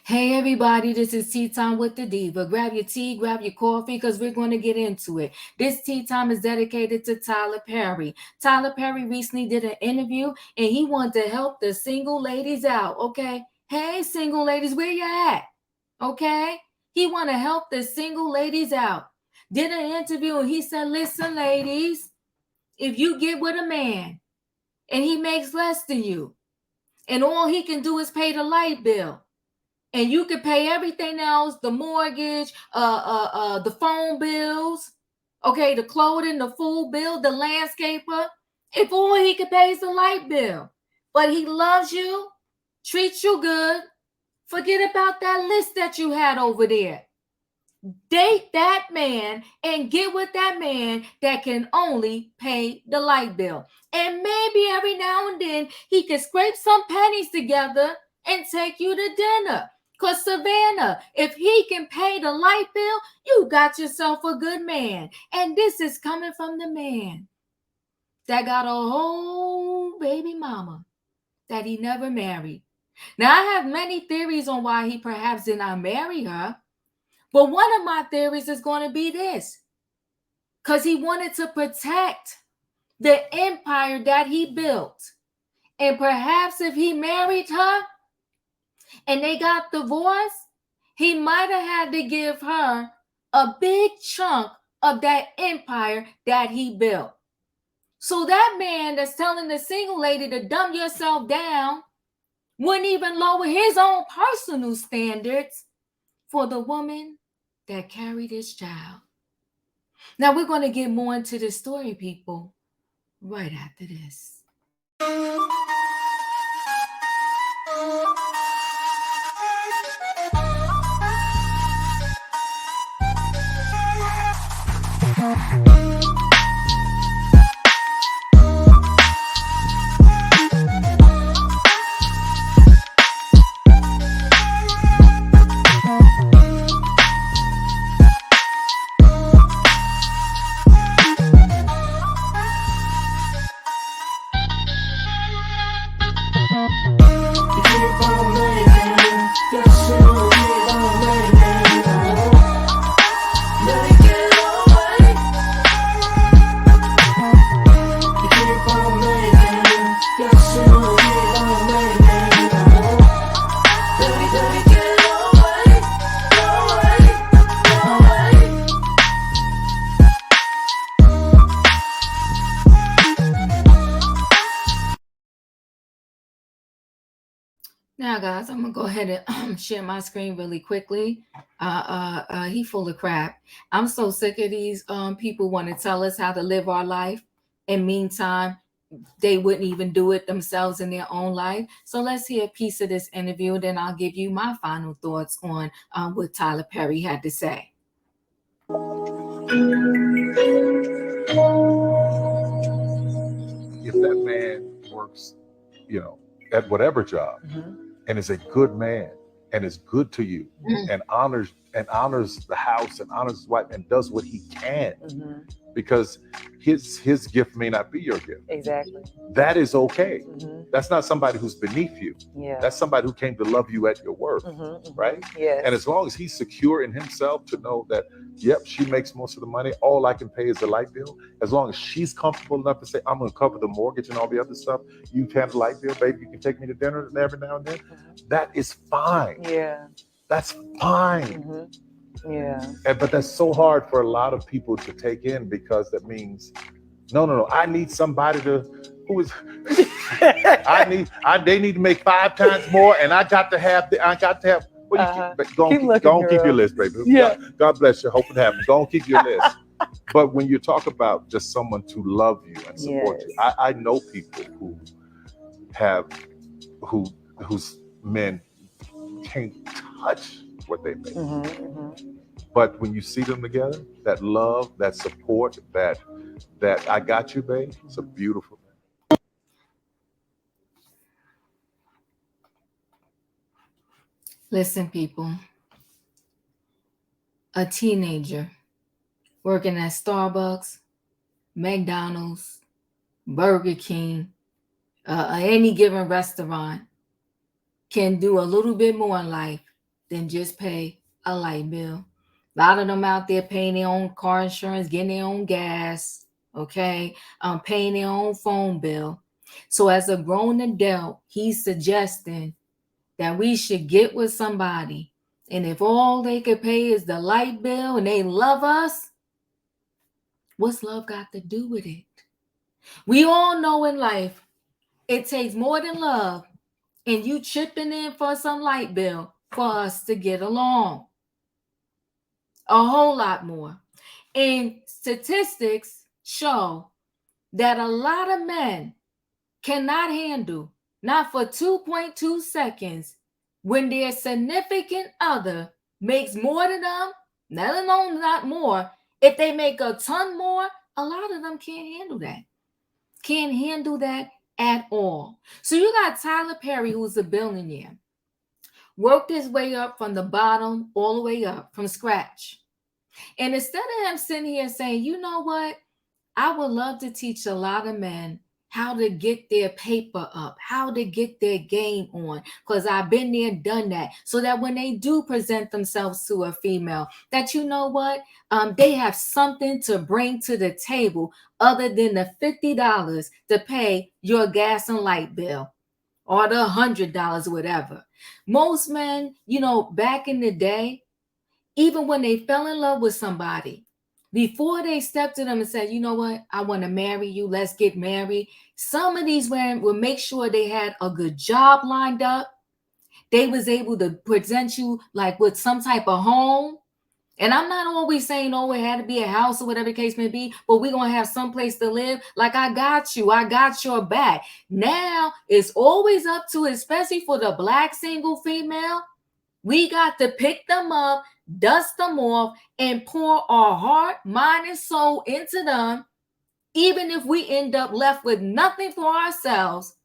Hey everybody, this is Tea Time with the Diva. Grab your tea, grab your coffee, because we're going to get into it. This Tea Time is dedicated to Tyler Perry. Tyler Perry recently did an interview and he wanted to help the single ladies out, okay? Hey single ladies, where you at? Okay? He want to help the single ladies out. Did an interview and he said, listen ladies, if you get with a man and he makes less than you and all he can do is pay the light bill, and you can pay everything else, the mortgage, the phone bills, okay, the clothing, the food bill, the landscaper. If all he can pay is the light bill, but he loves you, treats you good, forget about that list that you had over there. Date that man and get with that man that can only pay the light bill. And maybe every now and then he can scrape some pennies together and take you to dinner. Because Savannah, if he can pay the light bill, you got yourself a good man. And this is coming from the man that got a whole baby mama that he never married. Now, I have many theories on why he perhaps did not marry her. But one of my theories is going to be this. Because he wanted to protect the empire that he built. And perhaps if he married her and they got divorced, he might have had to give her a big chunk of that empire that he built. So that man that's telling the single lady to dumb yourself down wouldn't even lower his own personal standards for the woman that carried his child. Now we're going to get more into the story, people, right after this. Now, guys, I'm gonna go ahead and share my screen really quickly. He full of crap. I'm so sick of these people want to tell us how to live our life, and meantime, they wouldn't even do it themselves in their own life. So let's hear a piece of this interview, and then I'll give you my final thoughts on what Tyler Perry had to say. If that man works, at whatever job, and is a good man and is good to you, and honors the house and honors his wife and does what he can, because his gift may not be your gift. Exactly. That is okay. That's not somebody who's beneath you. Yeah. That's somebody who came to love you at your worth, right? Yes. And as long as he's secure in himself to know that, yep, she makes most of the money, all I can pay is the light bill. As long as she's comfortable enough to say, I'm going to cover the mortgage and all the other stuff, you can have the light bill, baby, you can take me to dinner every now and then. That is fine. Yeah. That's fine. Yeah. But that's so hard for a lot of people to take in, because that means, no, I need somebody who is they need to make 5 times more, and I got to have go on, keep your list, baby. Yeah. God bless you. Hope it happens. Go on, keep your list. But when you talk about just someone to love you and support you, I know people whose men can't touch what they make. But when you see them together, that love, that support, that I got you, babe, it's a beautiful thing. Listen, people, a teenager working at Starbucks, McDonald's, Burger King, any given restaurant can do a little bit more in life than just pay a light bill. A lot of them out there paying their own car insurance, getting their own gas, okay, paying their own phone bill. So as a grown adult, he's suggesting that we should get with somebody. And if all they could pay is the light bill and they love us, what's love got to do with it? We all know in life it takes more than love and you chipping in for some light bill for us to get along. A whole lot more. And statistics show that a lot of men cannot handle, not for 2.2 seconds, when their significant other makes more than them, let alone not more. If they make a ton more, a lot of them can't handle that. Can't handle that at all. So you got Tyler Perry, who's a billionaire, worked his way up from the bottom all the way up from scratch. And instead of him sitting here saying, you know what, I would love to teach a lot of men how to get their paper up, how to get their game on, because I've been there, done that, so that when they do present themselves to a female, that you know what, they have something to bring to the table other than the $50 to pay your gas and light bill or the $100, whatever. Most men, back in the day, even when they fell in love with somebody, before they stepped to them and said, you know what, I want to marry you, let's get married, some of these women would make sure they had a good job lined up. They was able to present you like with some type of home. And I'm not always saying, oh, it had to be a house or whatever the case may be, but we're going to have some place to live. Like, I got you. I got your back. Now, it's always up to, especially for the Black single female, we got to pick them up, dust them off, and pour our heart, mind, and soul into them, even if we end up left with nothing for ourselves,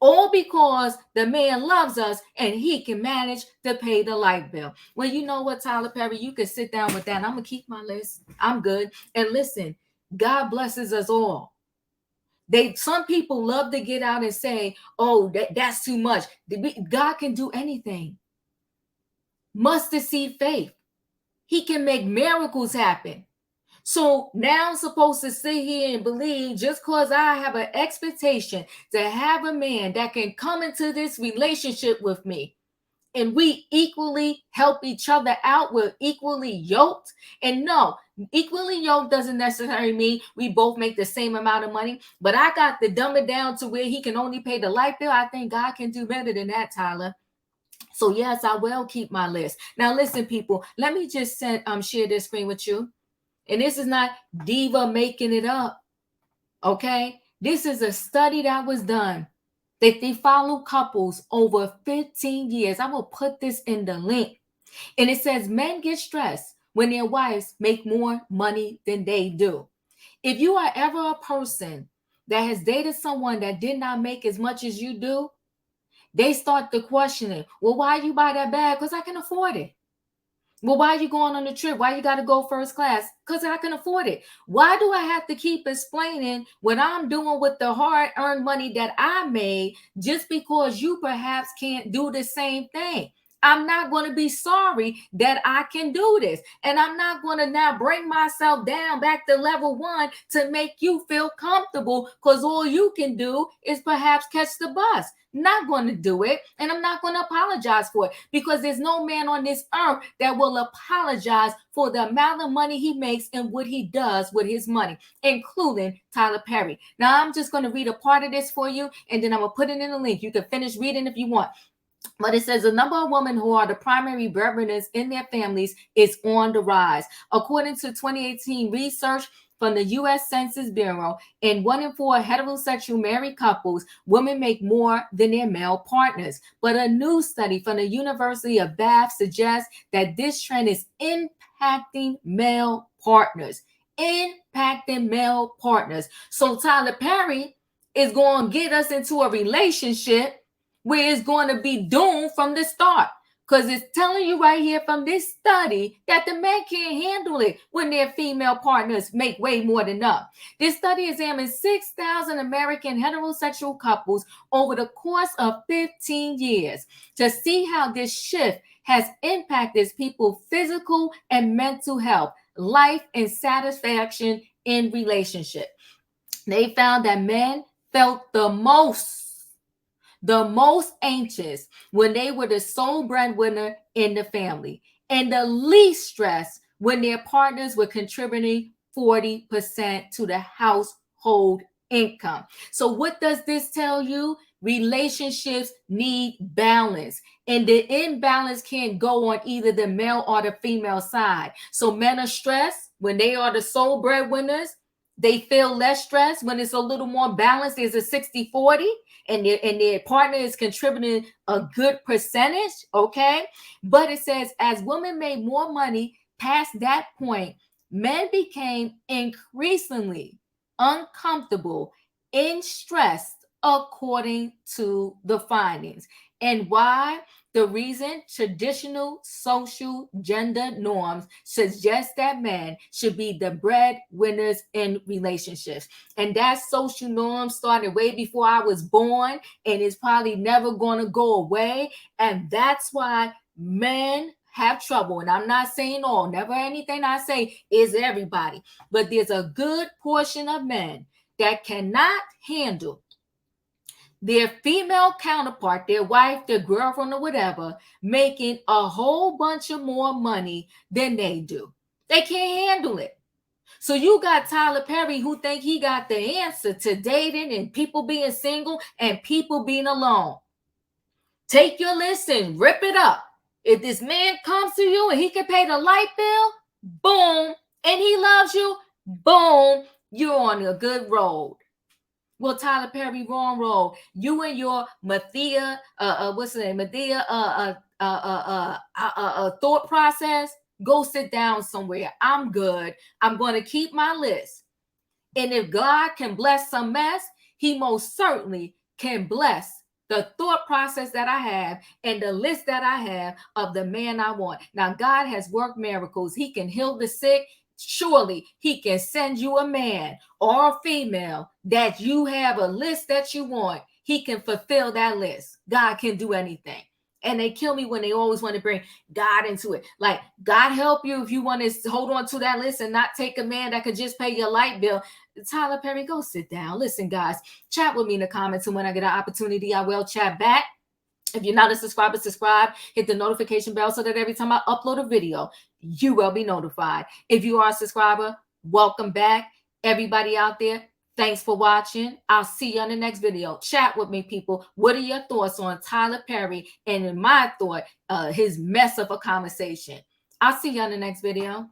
all because the man loves us and he can manage to pay the light bill. Well, you know what, Tyler Perry, you can sit down with that. I'm going to keep my list. I'm good. And listen, God blesses us all. Some people love to get out and say, oh, that's too much. God can do anything. Mustard seed faith. He can make miracles happen. So now I'm supposed to sit here and believe just because I have an expectation to have a man that can come into this relationship with me and we equally help each other out, we're equally yoked. And no, equally yoked doesn't necessarily mean we both make the same amount of money, but I got to dumb it down to where he can only pay the light bill. I think God can do better than that, Tyler. So yes, I will keep my list. Now listen, people, let me just share this screen with you. And this is not Diva making it up, okay? This is a study that was done that they follow couples over 15 years. I will put this in the link. And it says men get stressed when their wives make more money than they do. If you are ever a person that has dated someone that did not make as much as you do, they start to question it. Well, why you buy that bag? Because I can afford it. Well, why are you going on the trip? Why you got to go first class? Because I can afford it. Why do I have to keep explaining what I'm doing with the hard-earned money that I made just because you perhaps can't do the same thing? I'm not going to be sorry that I can do this. And I'm not going to now bring myself down back to level 1 to make you feel comfortable because all you can do is perhaps catch the bus. Not going to do it, and I'm not going to apologize for it because there's no man on this earth that will apologize for the amount of money he makes and what he does with his money, including Tyler Perry. Now, I'm just going to read a part of this for you, and then I'm going to put it in the link. You can finish reading if you want. But it says the number of women who are the primary breadwinners in their families is on the rise. According to 2018 research from the U.S. Census Bureau, in 1 in 4 heterosexual married couples, women make more than their male partners. But a new study from the University of Bath suggests that this trend is impacting male partners. Impacting male partners. So Tyler Perry is going to get us into a relationship where it's going to be doomed from the start. Because it's telling you right here from this study that the men can't handle it when their female partners make way more than up. This study examined 6,000 American heterosexual couples over the course of 15 years to see how this shift has impacted people's physical and mental health, life, and satisfaction in relationship. They found that men felt the most anxious when they were the sole breadwinner in the family, and the least stressed when their partners were contributing 40% to the household income. So, what does this tell you? Relationships need balance, and the imbalance can't go on either the male or the female side. So, men are stressed when they are the sole breadwinners. They feel less stressed when it's a little more balanced. There's a 60-40 and their partner is contributing a good percentage, okay? But it says as women made more money past that point, men became increasingly uncomfortable and stressed according to the findings. And why? The reason traditional social gender norms suggest that men should be the breadwinners in relationships. And that social norm started way before I was born and is probably never going to go away. And that's why men have trouble. And I'm not saying all, never anything I say is everybody, but there's a good portion of men that cannot handle their female counterpart, their wife, their girlfriend, or whatever, making a whole bunch of more money than they do. They can't handle it. So you got Tyler Perry who think he got the answer to dating and people being single and people being alone. Take your list and rip it up. If this man comes to you and he can pay the light bill, boom, and he loves you, boom, you're on a good road. Well, Tyler Perry, wrong road. You and your Medea, what's the name? Medea, thought process. Go sit down somewhere. I'm good. I'm going to keep my list. And if God can bless some mess, He most certainly can bless the thought process that I have and the list that I have of the man I want. Now, God has worked miracles. He can heal the sick. Surely He can send you a man or a female that you have a list that you want. He can fulfill that list. God can do anything. And they kill me when they always want to bring God into it. Like, God help you if you want to hold on to that list and not take a man that could just pay your light bill. Tyler Perry, go sit down. Listen, guys, chat with me in the comments. And when I get an opportunity, I will chat back. If you're not a subscriber, subscribe. Hit the notification bell so that every time I upload a video, you will be notified. If you are a subscriber, welcome back. Everybody out there, thanks for watching. I'll see you on the next video. Chat with me, people. What are your thoughts on Tyler Perry and in my thought, his mess of a conversation? I'll see you on the next video.